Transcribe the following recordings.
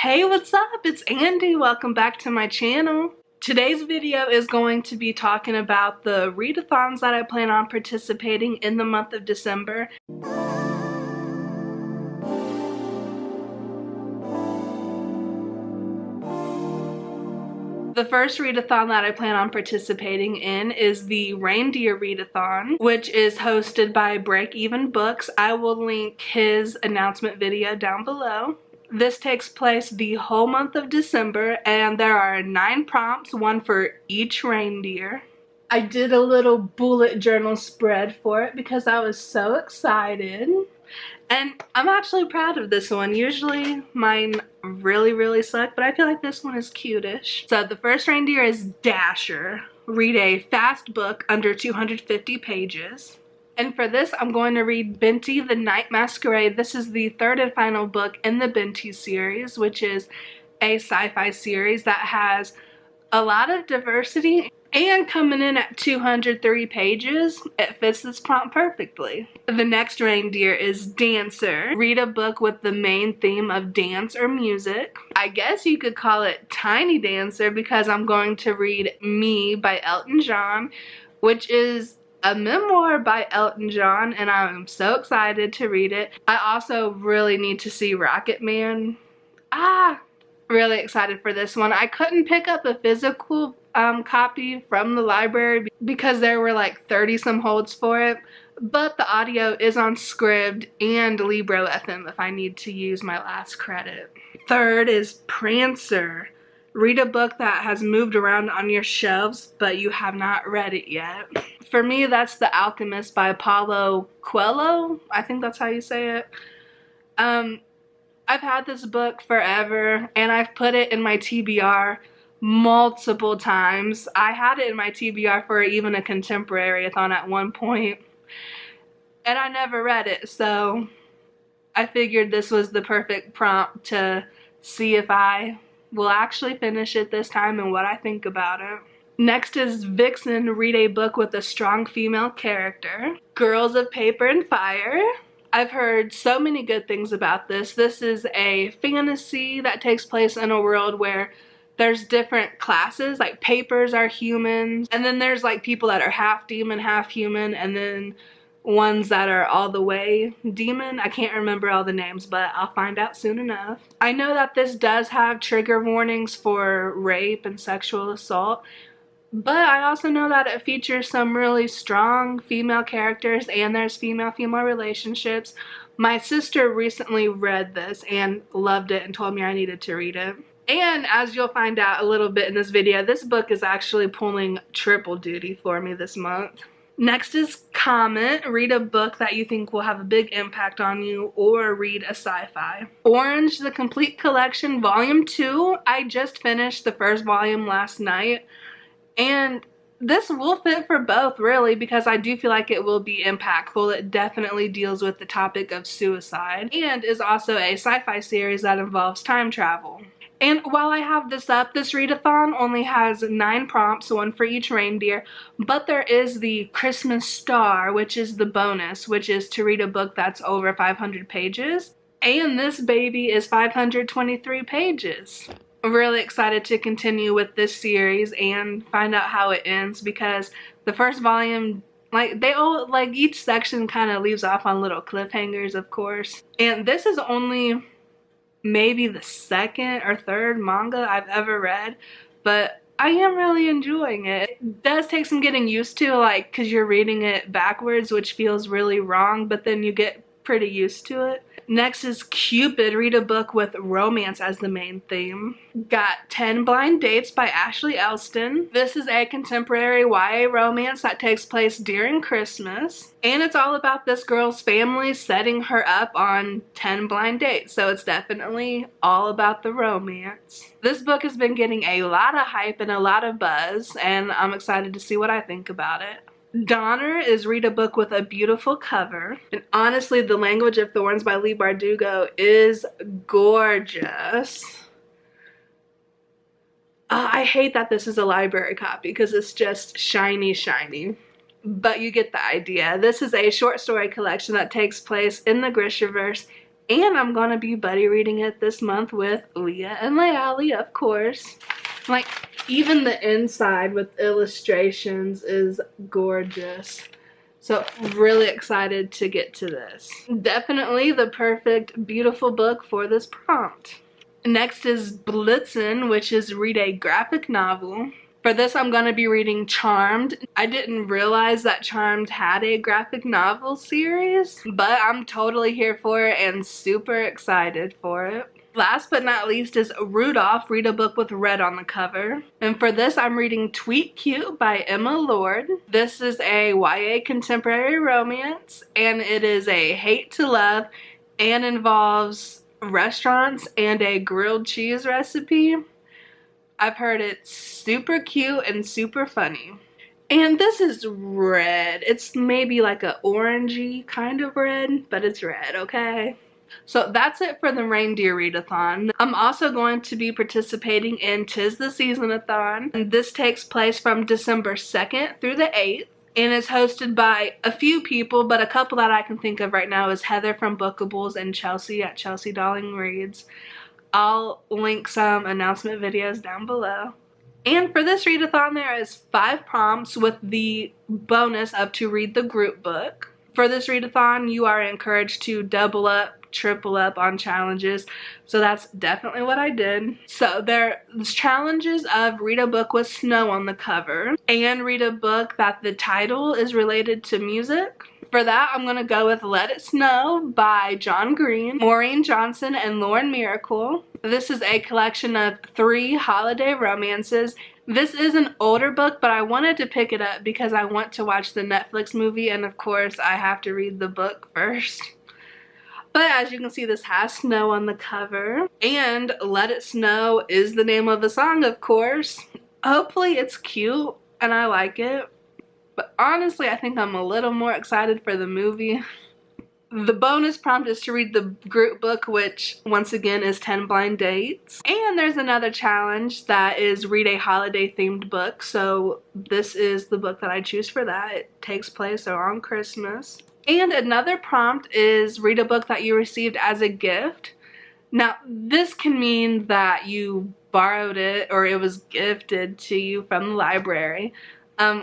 Hey, what's up? It's Andy. Welcome back to my channel. Today's video is going to be talking about the readathons that I plan on participating in the month of December. The first readathon that I plan on participating in is the Reindeer Readathon, which is hosted by Break Even Books. I will link his announcement video down below. This takes place the whole month of December, and there are 9 prompts, one for each reindeer. I did a little bullet journal spread for it because I was so excited. And I'm actually proud of this one. Usually mine really suck, but I feel like this one is cutish. So the first reindeer is Dasher. Read a fast book under 250 pages. And for this, I'm going to read Binti the Night Masquerade. This is the third and final book in the Binti series, which is a sci-fi series that has a lot of diversity. And coming in at 203 pages, it fits this prompt perfectly. The next reindeer is Dancer. Read a book with the main theme of dance or music. I guess you could call it Tiny Dancer because I'm going to read Me by Elton John, which is a memoir by Elton John, and I'm so excited to read it. I also really need to see Rocket Man. Really excited for this one. I couldn't pick up a physical copy from the library because there were like 30 some holds for it, but the audio is on Scribd and Readathon if I need to use my last credit. Third is Prancer. Read a book that has moved around on your shelves but you have not read it yet. For me, that's The Alchemist by Paulo Coelho. I think that's how you say it. I've had this book forever and I've put it in my TBR multiple times. I had it in my TBR for even a contemporary-athon at one point, and I never read it, so I figured this was the perfect prompt to see if I will actually finish it this time and what I think about it. Next is Vixen. Read a book with a strong female character. Girls of Paper and Fire. I've heard so many good things about this. This is a fantasy that takes place in a world where there's different classes, like papers are humans, and then there's like people that are half demon, half human, and then ones that are all the way demon. I can't remember all the names, but I'll find out soon enough. I know that this does have trigger warnings for rape and sexual assault, but I also know that it features some really strong female characters and there's female-female relationships. My sister recently read this and loved it and told me I needed to read it. And as you'll find out a little bit in this video, this book is actually pulling triple duty for me this month. Next is Comet. Read a book that you think will have a big impact on you, or read a sci-fi. Orange, the Complete Collection, Volume 2. I just finished the first volume last night, and this will fit for both, really, because I do feel like it will be impactful. It definitely deals with the topic of suicide and is also a sci-fi series that involves time travel. And while I have this up, this readathon only has 9 prompts, one for each reindeer, but there is the Christmas Star, which is the bonus, which is to read a book that's over 500 pages. And this baby is 523 pages. I'm really excited to continue with this series and find out how it ends, because the first volume, each section kind of leaves off on little cliffhangers, of course. And this is only maybe the second or third manga I've ever read, but I am really enjoying it. It does take some getting used to, because you're reading it backwards, which feels really wrong, but then you get pretty used to it. Next is Cupid. Read a book with romance as the main theme. Got 10 Blind Dates by Ashley Elston. This is a contemporary YA romance that takes place during Christmas, and it's all about this girl's family setting her up on 10 blind dates, so it's definitely all about the romance. This book has been getting a lot of hype and a lot of buzz, and I'm excited to see what I think about it. Donner is read a book with a beautiful cover. And honestly, The Language of Thorns by Leigh Bardugo is gorgeous. I hate that this is a library copy because it's just shiny. But you get the idea. This is a short story collection that takes place in the Grishaverse And I'm gonna be buddy reading it this month with Leah and Layali, of course. Like, even the inside with illustrations is gorgeous. So really excited to get to this. Definitely the perfect, beautiful book for this prompt. Next is Blitzen, which is read a graphic novel. For this, I'm going to be reading Charmed. I didn't realize that Charmed had a graphic novel series, but I'm totally here for it and super excited for it. Last but not least is Rudolph, read a book with red on the cover. And for this, I'm reading Tweet Cute by Emma Lord. This is a YA contemporary romance, and it is a hate to love and involves restaurants and a grilled cheese recipe. I've heard it's super cute and super funny. And this is red. It's maybe like a orangey kind of red, but it's red, okay? So that's it for the Reindeer Readathon. I'm also going to be participating in TisTheSeasonAthon. And this takes place from December 2nd through the 8th. And is hosted by a few people, but a couple that I can think of right now is Heather from Bookables and Chelsea at Chelsea Darling Reads. I'll link some announcement videos down below. And for this readathon, there is 5 prompts with the bonus of to read the group book. For this readathon, you are encouraged to double up, triple up on challenges. So that's definitely what I did. So there's challenges of read a book with snow on the cover and read a book that the title is related to music. For that, I'm going to go with Let It Snow by John Green, Maureen Johnson, and Lauren Miracle. This is a collection of 3 holiday romances. This is an older book, but I wanted to pick it up because I want to watch the Netflix movie, and of course, I have to read the book first. But as you can see, this has snow on the cover, and Let It Snow is the name of the song, of course. Hopefully it's cute, and I like it. But honestly, I think I'm a little more excited for the movie. The bonus prompt is to read the group book, which once again is 10 blind dates. And there's another challenge that is read a holiday themed book. So this is the book that I choose for that. It takes place around Christmas. And another prompt is read a book that you received as a gift. Now, this can mean that you borrowed it or it was gifted to you from the library.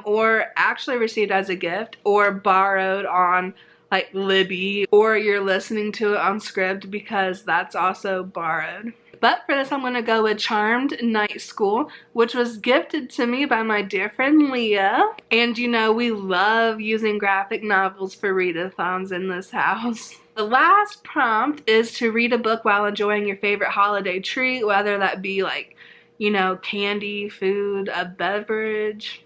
Or actually received as a gift, or borrowed on like Libby, or you're listening to it on Scribd because that's also borrowed. But for this, I'm going to go with Charmed Night School, which was gifted to me by my dear friend Leah. And you know, we love using graphic novels for readathons in this house. The last prompt is to read a book while enjoying your favorite holiday treat, whether that be like, you know, candy, food, a beverage,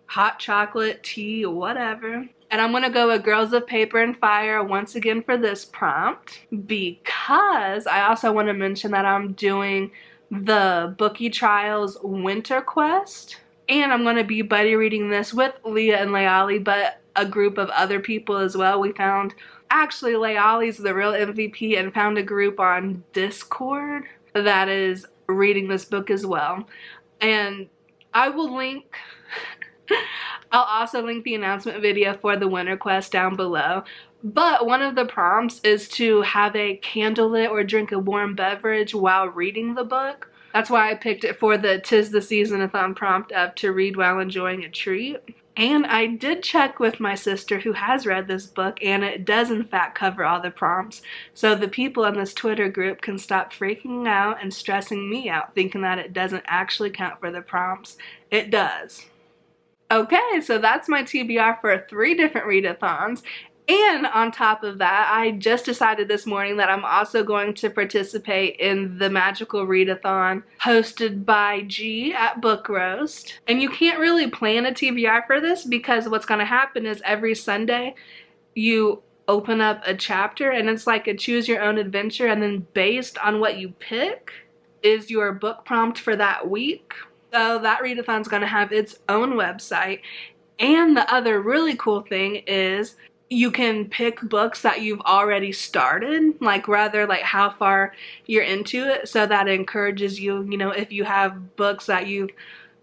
hot chocolate, tea, whatever. And I'm going to go with Girls of Paper and Fire once again for this prompt because I also want to mention that I'm doing the Bookie Trials Winter Quest. And I'm going to be buddy reading this with Leah and Layali, but a group of other people as well. We found, actually Layali's the real MVP and found a group on Discord that is reading this book as well. And I will link... I'll also link the announcement video for the Winter Quest down below. But one of the prompts is to have a candlelit or drink a warm beverage while reading the book. That's why I picked it for the TisTheSeasonAthon prompt of to read while enjoying a treat. And I did check with my sister who has read this book, and it does in fact cover all the prompts. So the people in this Twitter group can stop freaking out and stressing me out thinking that it doesn't actually count for the prompts. It does. Okay, so that's my TBR for 3 different readathons. And on top of that, I just decided this morning that I'm also going to participate in the Magical Readathon hosted by G at Book Roast. And you can't really plan a TBR for this because what's going to happen is every Sunday you open up a chapter and it's like a choose your own adventure, and then based on what you pick is your book prompt for that week. So that readathon is going to have its own website. And the other really cool thing is you can pick books that you've already started, like rather like how far you're into it, so that encourages you, you know, if you have books that you've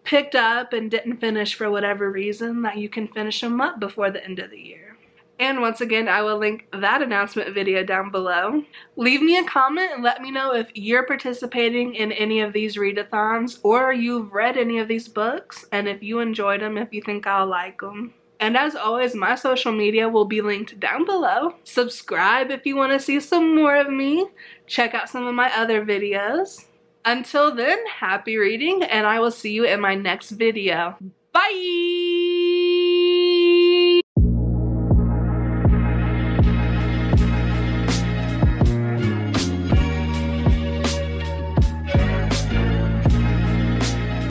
picked up and didn't finish for whatever reason, that you can finish them up before the end of the year. And once again, I will link that announcement video down below. Leave me a comment and let me know if you're participating in any of these readathons or you've read any of these books, and if you enjoyed them, if you think I'll like them. And as always, my social media will be linked down below. Subscribe if you want to see some more of me. Check out some of my other videos. Until then, happy reading, and I will see you in my next video. Bye!